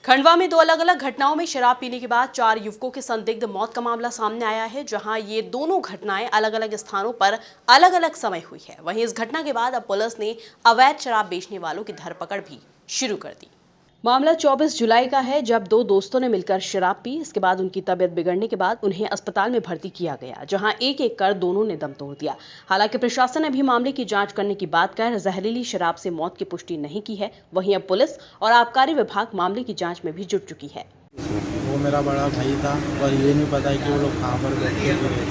खंडवा में 2 अलग-अलग घटनाओं में शराब पीने के बाद 4 युवकों के संदिग्ध मौत का मामला सामने आया है, जहां ये दोनों घटनाएं अलग-अलग स्थानों पर अलग-अलग समय हुई है। वहीं इस घटना के बाद अब पुलिस ने अवैध शराब बेचने वालों की धरपकड़ भी शुरू कर दी। मामला 24 जुलाई का है, जब 2 दोस्तों ने मिलकर शराब पी। इसके बाद उनकी तबीयत बिगड़ने के बाद उन्हें अस्पताल में भर्ती किया गया, जहां एक-एक कर दोनों ने दम तोड़ दिया। हालांकि प्रशासन ने भी मामले की जांच करने की बात कर जहरीली शराब से मौत की पुष्टि नहीं की है। वहीं अब पुलिस और आबकारी विभाग मामले की जांच में भी जुट चुकी है। वो मेरा बड़ा भाई था और ये नहीं पता है कि वो लोग कहाँ पर बैठे हुए थे।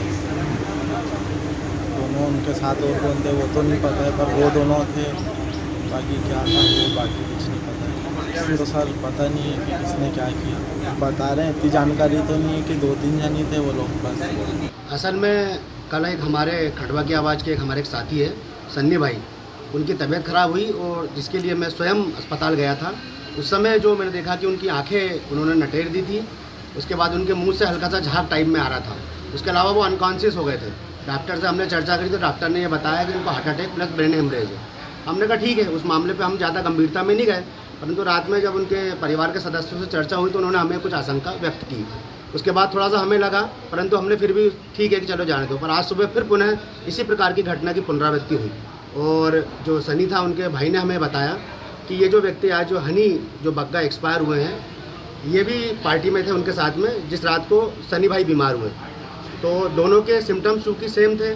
दोनों उनके साथ और कौन थे वो तो नहीं पता है, पर वो दोनों थे। बाकी क्या था वो बाकी कुछ नहीं पता है। तो सर पता नहीं है कि किसने क्या किया। बता रहे हैं, इतनी जानकारी तो नहीं है कि 2-3 जन ही थे वो लोग बस। असल में कल एक हमारे खंडवा की आवाज़ के एक साथी है सन्नी भाई, उनकी तबीयत ख़राब हुई और जिसके लिए मैं स्वयं अस्पताल गया था। उस समय जो मैंने देखा कि उनकी आंखें उन्होंने नटेर दी थी, उसके बाद उनके मुंह से हल्का सा झाग टाइप में आ रहा था। उसके अलावा वो अनकॉन्शियस हो गए थे। डॉक्टर से हमने चर्चा करी तो डॉक्टर ने ये बताया कि उनको heart attack plus brain haemorrhage है। हमने कहा ठीक है, उस मामले पे हम ज़्यादा गंभीरता में नहीं गए, परंतु रात में जब उनके परिवार के सदस्यों से चर्चा हुई तो उन्होंने हमें कुछ आशंका व्यक्त की। उसके बाद थोड़ा सा हमें लगा, परंतु हमने फिर भी ठीक है कि चलो जाने दो। पर आज सुबह फिर पुनः इसी प्रकार की घटना की पुनरावृत्ति हुई और जो सनी था उनके भाई ने हमें बताया कि ये जो व्यक्ति आज जो हनी जो बग्गा एक्सपायर हुए हैं, ये भी पार्टी में थे उनके साथ में जिस रात को सनी भाई बीमार हुए। तो दोनों के सिम्टम्स चूँकि सेम थे,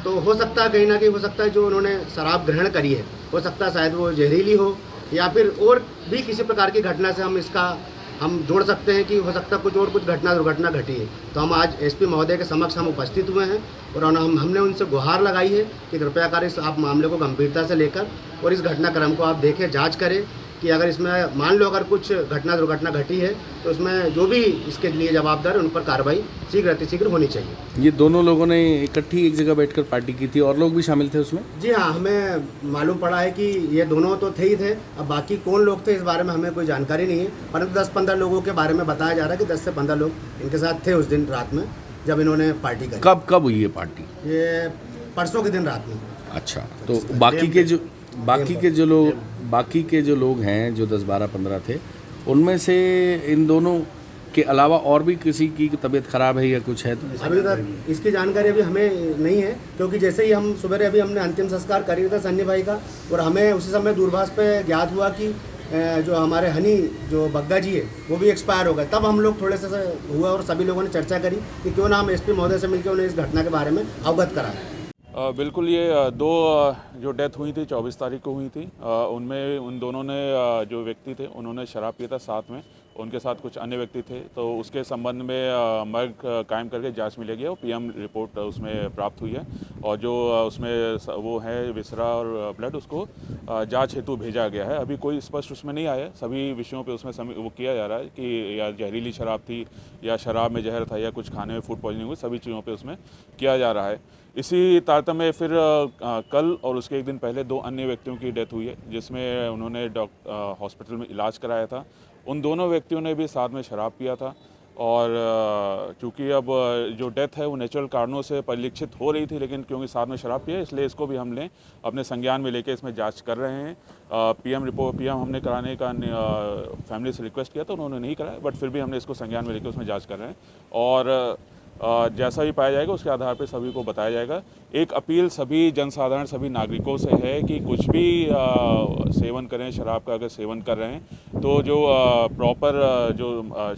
तो हो सकता है कहीं ना कहीं हो सकता है जो उन्होंने शराब ग्रहण करी है, हो सकता है शायद वो जहरीली हो या फिर और भी किसी प्रकार की घटना से हम जोड़ सकते हैं कि हो सकता है कुछ और कुछ दुर्घटना घटी है। तो हम आज एसपी महोदय के समक्ष हम उपस्थित हुए हैं और हमने उनसे गुहार लगाई है कि कृपया कर इस आप मामले को गंभीरता से लेकर और इस घटनाक्रम को आप देखें, जांच करें कि अगर इसमें मान लो अगर कुछ दुर्घटना घटी है तो उसमें जो भी इसके लिए जवाबदार है उन पर कार्रवाई शीघ्र होनी चाहिए। ये दोनों लोगों ने इकट्ठी एक जगह बैठकर पार्टी की थी और लोग भी शामिल थे उसमें? जी हाँ, हमें मालूम पड़ा है कि ये दोनों तो थे ही थे। अब बाकी कौन लोग थे इस बारे में हमें कोई जानकारी नहीं है, परंतु 10-15 लोगों के बारे में बताया जा रहा है कि 10 से 15 लोग इनके साथ थे उस दिन रात में जब इन्होंने पार्टी करी। कब हुई ये पार्टी? ये परसों के दिन रात में। अच्छा, तो बाकी के जो लोग हैं जो 10-12-15 थे, उनमें से इन दोनों के अलावा और भी किसी की तबीयत खराब है या कुछ है? तो अभी तक इसकी जानकारी अभी हमें नहीं है, क्योंकि जैसे ही हम सुबह अभी हमने अंतिम संस्कार कर था सन्नी भाई का और हमें उसी समय दूरभाष पे ज्ञात हुआ कि जो हमारे हनी जो बग्गा जी है वो भी एक्सपायर हो गए। तब हम लोग थोड़े से हुआ और सभी लोगों ने चर्चा करी कि क्यों ना हम एसपी महोदय से मिलकर उन्हें इस घटना के बारे में अवगत कराएं। बिल्कुल, ये 2 जो डेथ हुई थी 24 तारीख को हुई थी, उनमें उन दोनों ने जो व्यक्ति थे उन्होंने शराब पिया था साथ में, उनके साथ कुछ अन्य व्यक्ति थे। तो उसके संबंध में मर्ग कायम करके जांच में ले गया और पीएम रिपोर्ट उसमें प्राप्त हुई है और जो उसमें वो है विसरा और ब्लड उसको जांच हेतु भेजा गया है। अभी कोई स्पष्ट उसमें नहीं आया, सभी विषयों पे उसमें वो किया जा रहा है कि या जहरीली शराब थी या शराब में जहर था या कुछ खाने में फूड पॉइजनिंग हुई, सभी चीज़ों पे उसमें किया जा रहा है। इसी तारतम्य में फिर कल और उसके एक दिन पहले 2 अन्य व्यक्तियों की डेथ हुई है, जिसमें उन्होंने हॉस्पिटल में इलाज कराया था। उन दोनों व्यक्तियों ने भी साथ में शराब पिया था और चूँकि अब जो डेथ है वो नेचुरल कारणों से परिलक्षित हो रही थी, लेकिन क्योंकि साथ में शराब पिया इसलिए इसको भी हमने अपने संज्ञान में लेके इसमें जांच कर रहे हैं। पीएम हमने कराने का फैमिली से रिक्वेस्ट किया था, उन्होंने नहीं कराया, बट फिर भी हमने इसको संज्ञान में लेकर उसमें जाँच कर रहे हैं और जैसा भी पाया जाएगा उसके आधार पर सभी को बताया जाएगा। एक अपील सभी जनसाधारण सभी नागरिकों से है कि कुछ भी सेवन करें, शराब का अगर सेवन कर रहे हैं तो जो प्रॉपर जो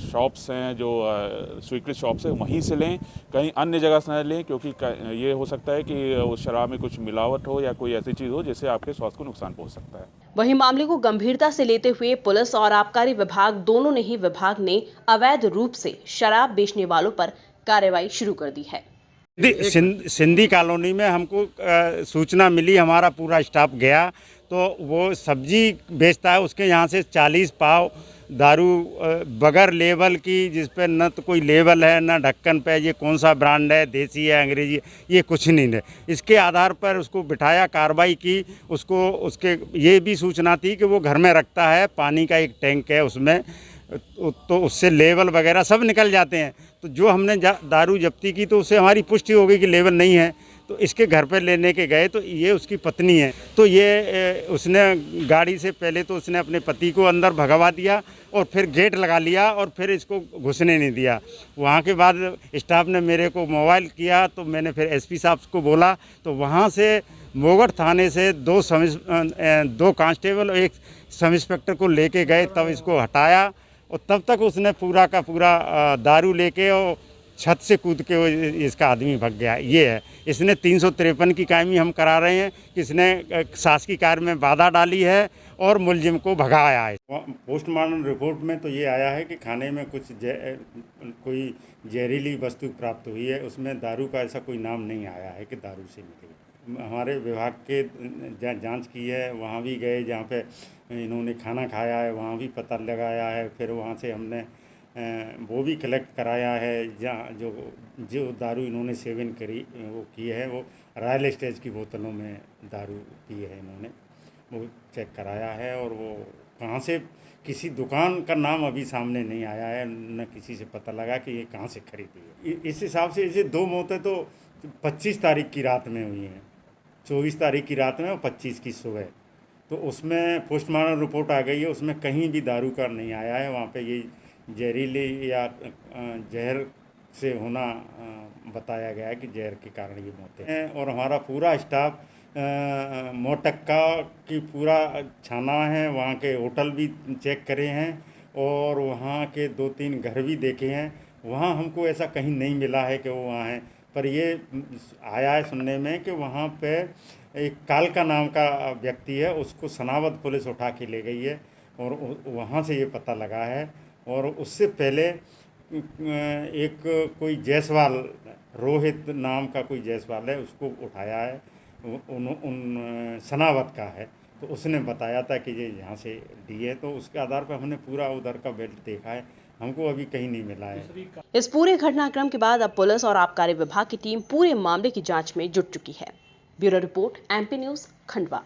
शॉप्स हैं, जो स्वीकृत शॉप्स हैं वहीं से लें, कहीं अन्य जगह से न लें, क्योंकि ये हो सकता है कि उस शराब में कुछ मिलावट हो या कोई ऐसी चीज़ हो जिससे आपके स्वास्थ्य को नुकसान पहुँच सकता है। वहीं मामले को गंभीरता से लेते हुए पुलिस और आबकारी विभाग दोनों ने ही विभाग ने अवैध रूप से शराब बेचने वालों पर कार्रवाई शुरू कर दी है। सिंधी कॉलोनी में हमको सूचना मिली, हमारा पूरा स्टाफ गया तो वो सब्जी बेचता है, उसके यहाँ से 40 पाव दारू बगैर लेबल की, जिस पे न तो कोई लेबल है न ढक्कन पे ये कौन सा ब्रांड है, देसी है अंग्रेजी, ये कुछ नहीं है। इसके आधार पर उसको बिठाया, कार्रवाई की। उसको उसके ये भी सूचना थी कि वो घर में रखता है, पानी का एक टैंक है उसमें, तो उससे लेबल वगैरह सब निकल जाते हैं। तो जो हमने दारू जब्ती की तो उससे हमारी पुष्टि हो गई कि लेबल नहीं है, तो इसके घर पे लेने के गए तो ये उसकी पत्नी है। तो ये उसने गाड़ी से पहले तो उसने अपने पति को अंदर भगवा दिया और फिर गेट लगा लिया और फिर इसको घुसने नहीं दिया। वहाँ के बाद स्टाफ ने मेरे को मोबाइल किया तो मैंने फिर एसपी साहब को बोला, तो वहाँ से मोगढ़ थाने से दो कांस्टेबल और एक सब इंस्पेक्टर को लेके गए, तब इसको हटाया और तब तक उसने पूरा का पूरा दारू लेके और छत से कूद के वो इसका आदमी भाग गया। ये है, इसने 353 की कायमी हम करा रहे हैं कि इसने शासकीय कार्य में बाधा डाली है और मुलजिम को भगाया है। पोस्टमार्टम रिपोर्ट में तो ये आया है कि खाने में कोई जहरीली वस्तु प्राप्त हुई है, उसमें दारू का ऐसा कोई नाम नहीं आया है कि दारू से निकली। हमारे विभाग के जांच की है, वहाँ भी गए जहाँ पे इन्होंने खाना खाया है, वहाँ भी पता लगाया है। फिर वहाँ से हमने वो भी कलेक्ट कराया है जहाँ जो दारू इन्होंने सेवन करी वो की है, वो रॉयल स्टेज की बोतलों में दारू पी है इन्होंने, वो चेक कराया है। और वो कहाँ से, किसी दुकान का नाम अभी सामने नहीं आया है, न किसी से पता लगा कि ये कहाँ से खरीदी है। इस हिसाब से इसे 2 मौतें तो 25 तारीख की रात में हुई हैं, 24 तारीख की रात में और 25 की सुबह। तो उसमें पोस्टमार्टम रिपोर्ट आ गई है, उसमें कहीं भी दारू का नहीं आया है। वहाँ पे ये जहरीली या जहर से होना बताया गया है कि जहर के कारण ये मौतें हैं। और हमारा पूरा स्टाफ मोटक्का की पूरा छाना है, वहाँ के होटल भी चेक करे हैं और वहाँ के 2-3 घर भी देखे हैं। वहाँ हमको ऐसा कहीं नहीं मिला है कि वो वहाँ हैं, पर ये आया है सुनने में कि वहाँ पे एक कालका नाम का व्यक्ति है, उसको सनावद पुलिस उठा के ले गई है और वहाँ से ये पता लगा है। और उससे पहले एक कोई जायसवाल, रोहित नाम का कोई जायसवाल है, उसको उठाया है, उन सनावद का है, तो उसने बताया था कि ये यहाँ से दी है। तो उसके आधार पर हमने पूरा उधर का बेल्ट देखा है, हमको अभी कहीं नहीं मिला है। इस पूरे घटनाक्रम के बाद अब पुलिस और आबकारी विभाग की टीम पूरे मामले की जांच में जुट चुकी है। Bureau report, MP news, Khandwa.